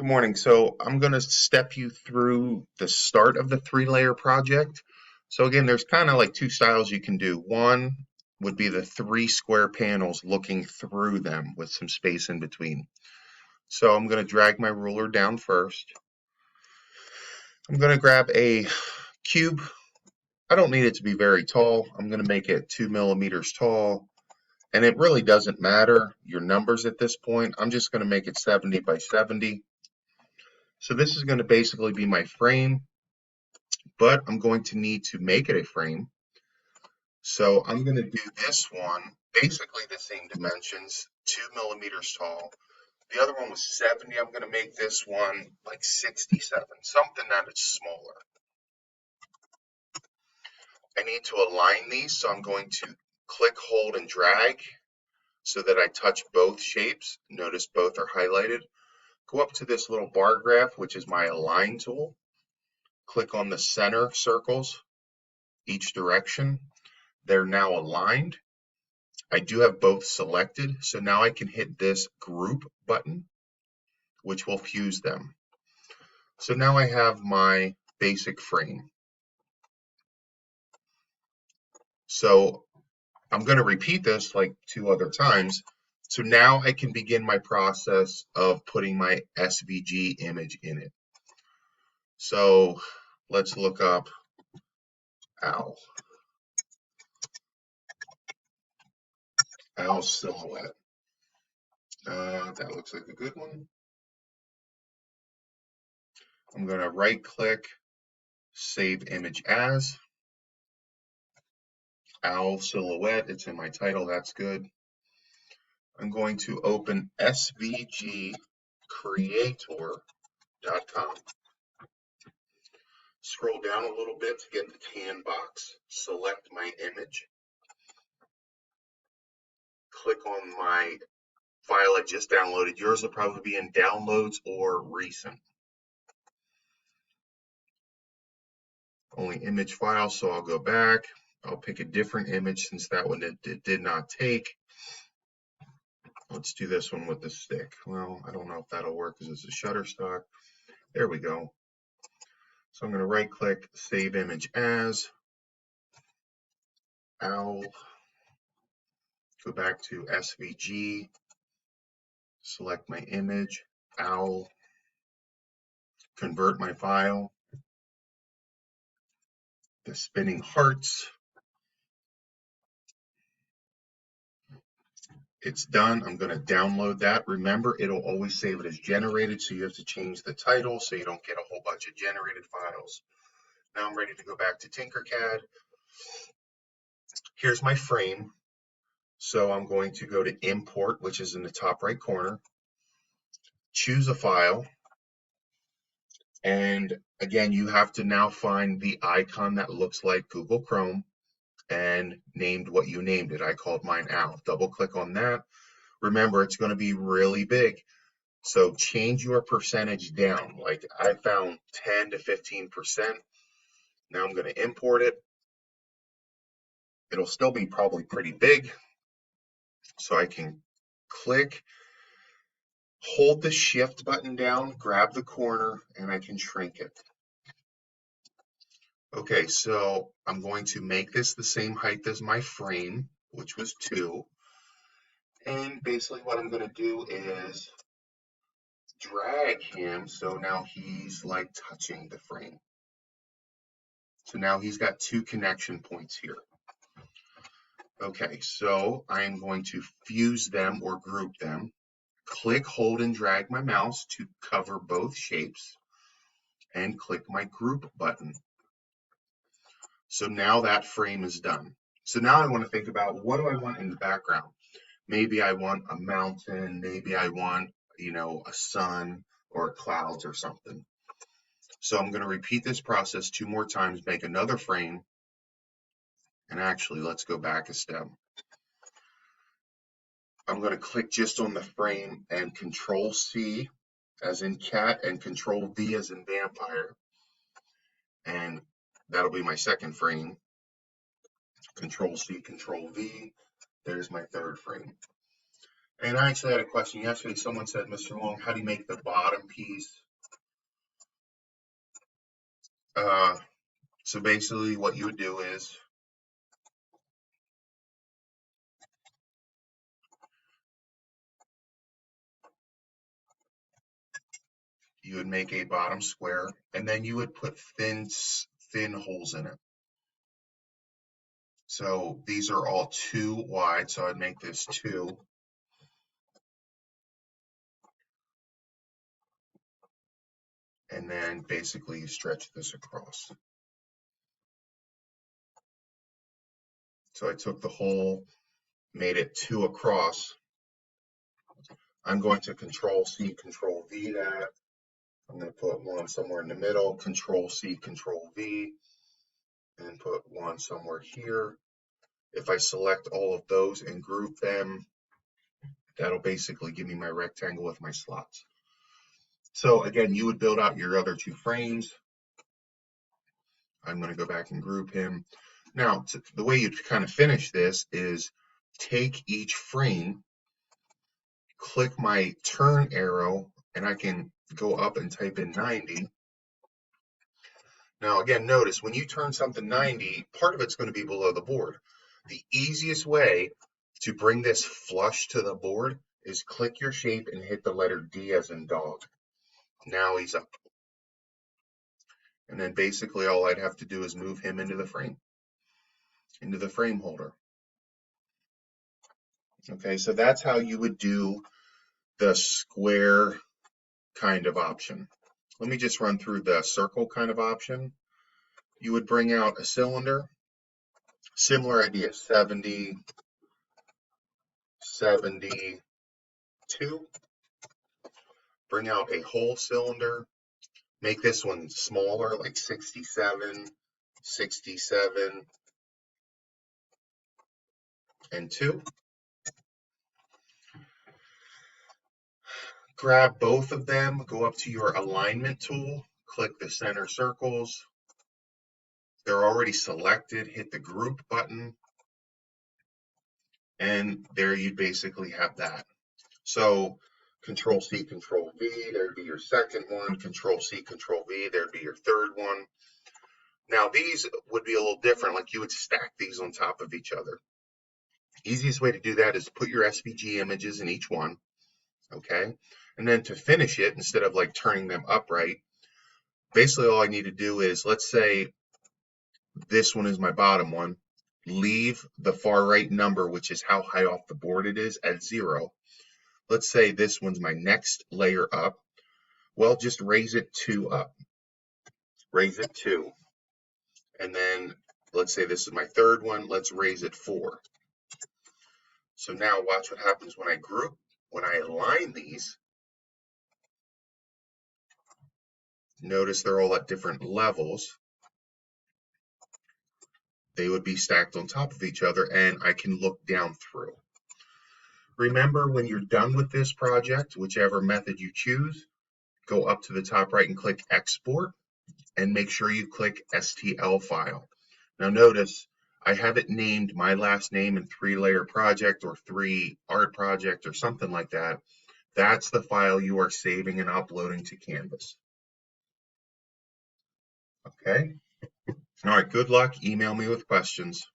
Good morning. So I'm going to step you through the start of the three-layer project. So again, there's kind of like two styles you can do. One would be the three square panels looking through them with some space in between. So I'm going to drag my ruler down first. I'm going to grab a cube. I don't need it to be very tall. I'm going to make it 2 millimeters tall. And it really doesn't matter your numbers at this point. I'm just going to make it 70 by 70. So this is going to basically be my frame, but I'm going to need to make it a frame. So I'm going to do this one, basically the same dimensions, 2 millimeters tall. The other one was 70. I'm going to make this one like 67, something that is smaller. I need to align these, so I'm going to click, hold, and drag so that I touch both shapes. Notice both are highlighted. Go up to this little bar graph, which is my align tool. Click on the center circles, each direction. They're now aligned. I do have both selected, so now I can hit this group button, which will fuse them. So now I have my basic frame. So I'm going to repeat this like 2 other times. So now I can begin my process of putting my SVG image in it. So let's look up owl silhouette. That looks like a good one. I'm going to right click, save image as. Owl silhouette, it's in my title, that's good. I'm going to open svgcreator.com. Scroll down a little bit to get the tan box, select my image, click on my file I just downloaded. Yours will probably be in downloads or recent. Only image file, so I'll go back. I'll pick a different image since that one it did not take. Let's do this one with the stick. Well, I don't know if that'll work because it's a Shutterstock. There we go. So I'm going to right click, save image as, owl, go back to SVG, select my image, owl, convert my file, the spinning hearts. It's done. I'm going to download that. Remember, it'll always save it as generated, so you have to change the title so you don't get a whole bunch of generated files. Now I'm ready to go back to Tinkercad. Here's my frame. So I'm going to go to import, which is in the top right corner, choose a file, and again, you have to now find the icon that looks like Google Chrome and named what you named it. I called mine Owl. Double click on that. Remember, it's going to be really big. So change your percentage down. Like I found 10 to 15%. Now I'm going to import it. It'll still be probably pretty big. So I can click, hold the shift button down, grab the corner, and I can shrink it. Okay, so I'm going to make this the same height as my frame, which was 2. And basically what I'm going to do is drag him so now he's like touching the frame. So now he's got 2 connection points here. Okay, so I'm going to fuse them or group them. Click, hold, and drag my mouse to cover both shapes, and click my group button. So now that frame is done. So now I want to think about, what do I want in the background? Maybe I want a mountain, maybe I want, a sun or clouds or something. So I'm going to repeat this process 2 more times, make another frame, and actually let's go back a step. I'm going to click just on the frame and Control C as in cat and Control V as in vampire. And that'll be my second frame. Control C, Control V. There's my third frame. And I actually had a question yesterday. Someone said, Mr. Long, how do you make the bottom piece? So basically what you would do is you would make a bottom square, and then you would put thin holes in it. So these are all 2 wide, so I'd make this 2. And then basically you stretch this across. So I took the hole, made it 2 across. I'm going to Control C, Control V that. I'm going to put one somewhere in the middle, Control C, Control V, and put one somewhere here. If I select all of those and group them, that'll basically give me my rectangle with my slots. So again, you would build out your other 2 frames. I'm going to go back and group him. Now, the way you kind of finish this is take each frame, click my turn arrow, and I can go up and type in 90. Now, again, notice when you turn something 90, part of it's going to be below the board. The easiest way to bring this flush to the board is click your shape and hit the letter D as in dog. Now he's up. And then basically all I'd have to do is move him into the frame holder. Okay, so that's how you would do the square kind of option. Let me just run through the circle kind of option. You would bring out a cylinder, similar idea, 70, 72. Bring out a whole cylinder, make this one smaller, like 67, 67, and 2. Grab both of them, go up to your alignment tool, click the center circles. They're already selected, hit the group button, and there you basically have that. So Control C, Control V, there'd be your second one. Control C, Control V, there'd be your third one. Now these would be a little different, like you would stack these on top of each other. Easiest way to do that is put your SVG images in each one, okay? And then to finish it, instead of like turning them upright, basically all I need to do is, let's say this one is my bottom one, leave the far right number, which is how high off the board it is, at 0. Let's say this one's my next layer up. Well, just raise it 2 up. Raise it 2. And then let's say this is my third one. Let's raise it 4. So now watch what happens when I group, when I align these. Notice they're all at different levels. They would be stacked on top of each other, and I can look down through. Remember, when you're done with this project, whichever method you choose, go up to the top right and click Export, and make sure you click STL file. Now notice, I have it named my last name in 3-layer project or 3 art project or something like that. That's the file you are saving and uploading to Canvas. Okay? All right, good luck. Email me with questions.